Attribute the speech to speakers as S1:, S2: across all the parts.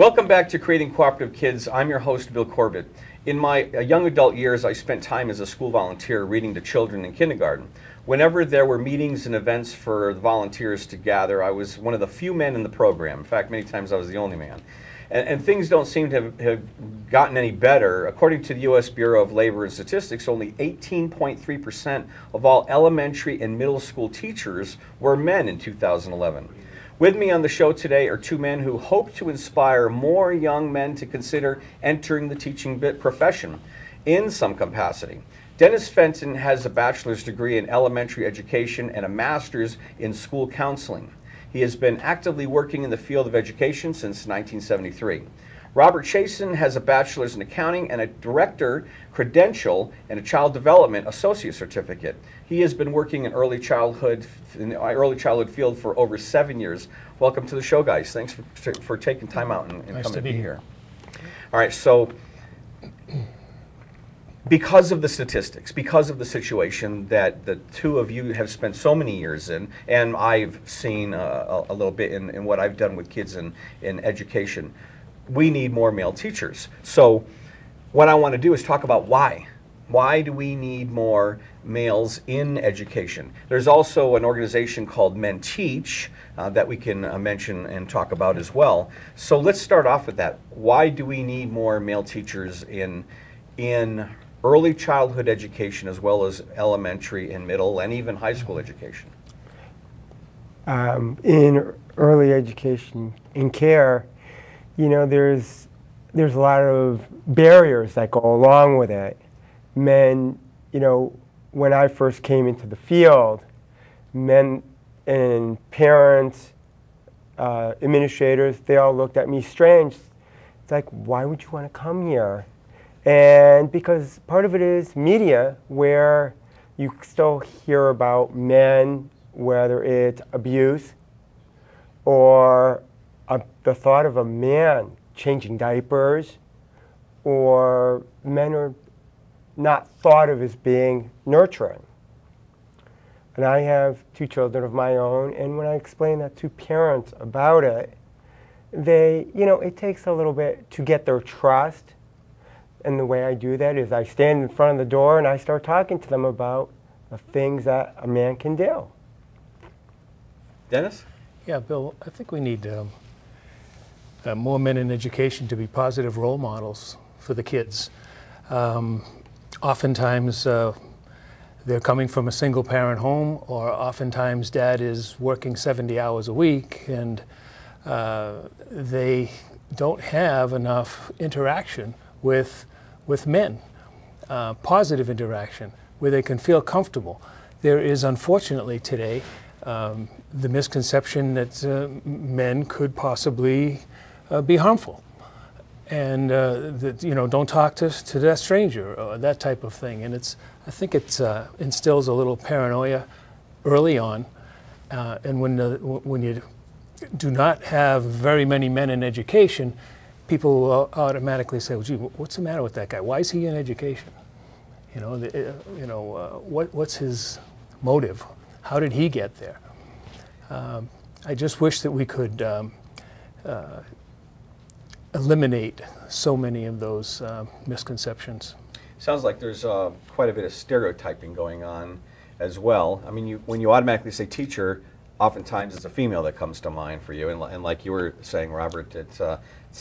S1: Welcome back to Creating Cooperative Kids. I'm your host, Bill Corbett. In my young adult years, I spent time as a school volunteer reading to children in kindergarten. Whenever there were meetings and events for the volunteers to gather, I was one of the few men in the program. In fact, many times I was the only man. And things don't seem to have gotten any better. According to the U.S. Bureau of Labor and Statistics, only 18.3% of all elementary and middle school teachers were men in 2011. With me on the show today are two men who hope to inspire more young men to consider entering the teaching profession in some capacity. Dennis Fenton has a bachelor's degree in elementary education and a master's in school counseling. He has been actively working in the field of education since 1973. Robert Chasen has a bachelor's in accounting and a director credential and a child development associate certificate. He has been working in the early childhood field for over 7 years. Welcome to the show, guys. Thanks for taking time out and
S2: nice
S1: coming
S2: to be
S1: here. All right, so because of the statistics, because of the situation that the two of you have spent so many years in, and I've seen a little bit in what I've done with kids in education, we need more male teachers. So what I want to do is talk about why. Why do we need more males in education? There's also an organization called Men Teach that we can mention and talk about as well. So let's start off with that. Why do we need more male teachers in early childhood education as well as elementary and middle and even high school education?
S3: In early education and care, you know, there's a lot of barriers that go along with it. Men, you know, when I first came into the field, men and parents, administrators, they all looked at me strange. It's like, why would you want to come here? And because part of it is media, where you still hear about men, whether it's abuse or the thought of a man changing diapers, or men are not thought of as being nurturing. And I have two children of my own, and when I explain that to parents about it, they, you know, it takes a little bit to get their trust. And the way I do that is I stand in front of the door and I start talking to them about the things that a man can do.
S1: Dennis?
S2: Yeah, Bill, I think we need more men in education to be positive role models for the kids. Oftentimes they're coming from a single parent home, or oftentimes dad is working 70 hours a week, and they don't have enough interaction with men, positive interaction, where they can feel comfortable. There is, unfortunately today, the misconception that men could possibly be harmful, and that, you know, don't talk to that stranger, or that type of thing. And I think it instills a little paranoia early on, and when you do not have very many men in education, people will automatically say, well, gee, what's the matter with that guy? Why is he in education? You know, what's his motive? How did he get there? I just wish that we could eliminate so many of those misconceptions.
S1: Sounds like there's quite a bit of stereotyping going on as well. I mean, when you automatically say teacher, oftentimes it's a female that comes to mind for you. And like you were saying, Robert, it's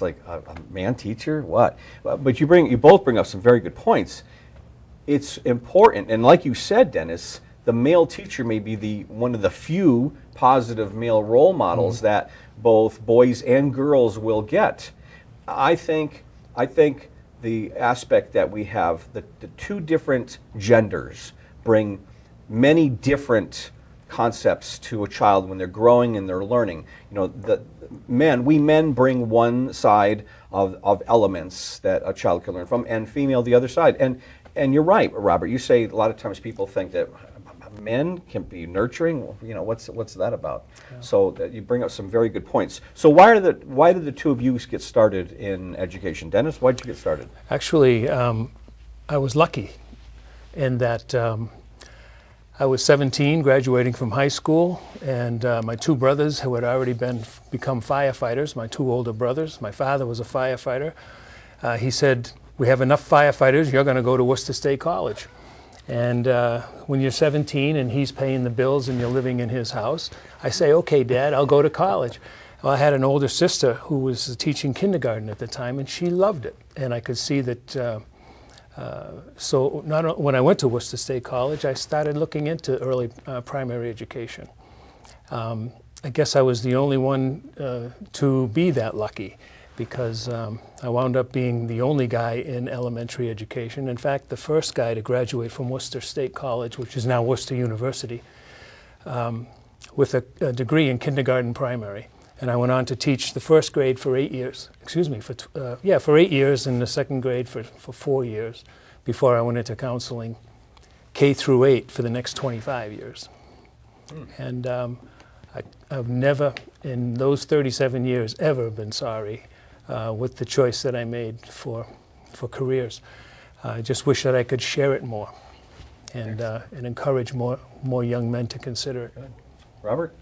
S1: like a man teacher, what? But you both bring up some very good points. It's important, and like you said, Dennis, the male teacher may be one of the few positive male role models that both boys and girls will get. I think the aspect that we have, the two different genders bring many different concepts to a child when they're growing and they're learning. You know, we men bring one side of elements that a child can learn from, and female the other side. And you're right, Robert. You say a lot of times people think that men can be nurturing. Well, you know, what's that about? Yeah. So you bring up some very good points. So why did the two of you get started in education? Dennis, why did you get started?
S2: Actually, I was lucky in that I was 17, graduating from high school, and my two brothers who had already become firefighters, my two older brothers. My father was a firefighter. He said, "We have enough firefighters, you're going to go to Worcester State College." And when you're 17 and he's paying the bills and you're living in his house, I say, "Okay, Dad, I'll go to college." Well, I had an older sister who was teaching kindergarten at the time, and she loved it. And I could see that, when I went to Worcester State College, I started looking into early primary education. I guess I was the only one to be that lucky, because I wound up being the only guy in elementary education. In fact, the first guy to graduate from Worcester State College, which is now Worcester University, with a degree in kindergarten primary. And I went on to teach the first grade for 8 years, for 8 years, and the second grade for 4 years, before I went into counseling K through 8 for the next 25 years. And I've never, in those 37 years, ever been sorry with the choice that I made for careers. I just wish that I could share it more and encourage more young men to consider it.
S1: Good. Robert?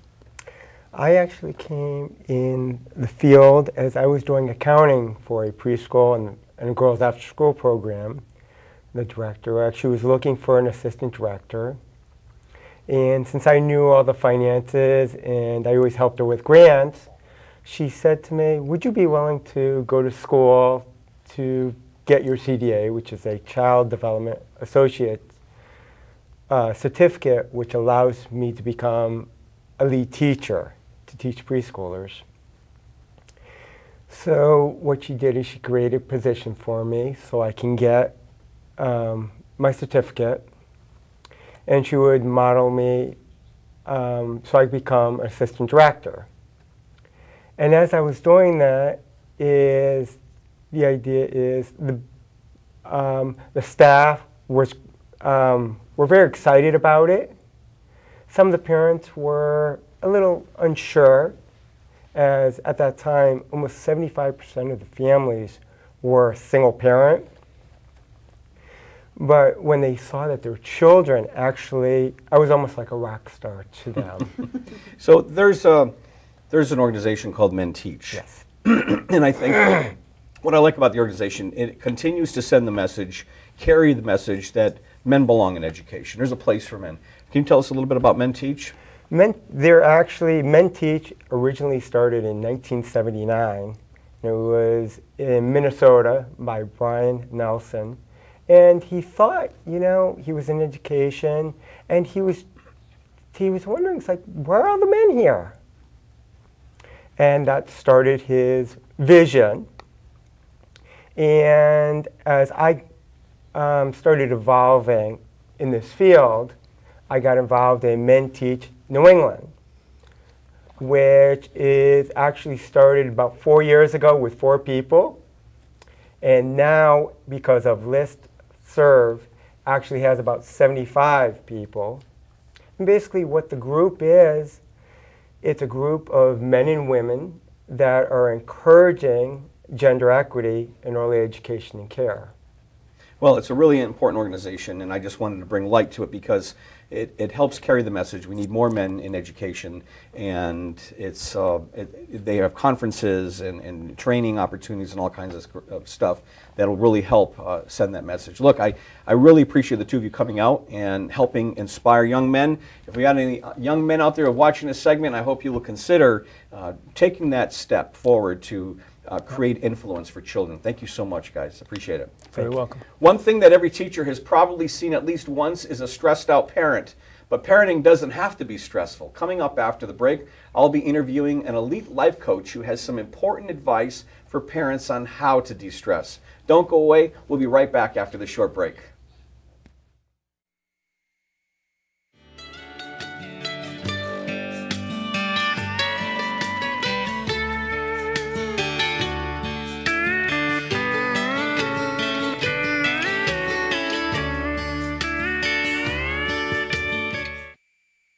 S3: I actually came in the field as I was doing accounting for a preschool and a girls after school program. The director actually was looking for an assistant director. And since I knew all the finances and I always helped her with grants, she said to me, "Would you be willing to go to school to get your CDA, which is a Child Development Associate certificate, which allows me to become a lead teacher to teach preschoolers?" So what she did is she created a position for me so I can get my certificate, and she would model me so I could become an assistant director. And as I was doing that, the idea is the staff were very excited about it. Some of the parents were a little unsure, as at that time, almost 75% of the families were single parent. But when they saw that their children actually, I was almost like a rock star to them.
S1: So there's an organization called Men Teach.
S3: Yes.
S1: And I think what I like about the organization, it continues to send the message, carry the message that men belong in education. There's a place for men. Can you tell us a little bit about Men Teach?
S3: Men Teach originally started in 1979. It was in Minnesota by Brian Nelson. And he thought, he was in education, and he was wondering, it's like, where are all the men here? And that started his vision. And as I started evolving in this field, I got involved in Men Teach New England, which is actually started about 4 years ago with 4 people. And now, because of listserv, actually has about 75 people. And basically what the group is, it's a group of men and women that are encouraging gender equity in early education and care.
S1: Well, it's a really important organization, and I just wanted to bring light to it because it helps carry the message. We need more men in education, and they have conferences and training opportunities and all kinds of stuff that will really help send that message. Look, I really appreciate the two of you coming out and helping inspire young men. If we got any young men out there watching this segment, I hope you will consider taking that step forward to create influence for children. Thank you so much, guys. Appreciate it.
S2: Very welcome.
S1: One thing that every teacher has probably seen at least once is a stressed out parent. But parenting doesn't have to be stressful. Coming up after the break, I'll be interviewing an elite life coach who has some important advice for parents on how to de-stress. Don't go away. We'll be right back after this short break.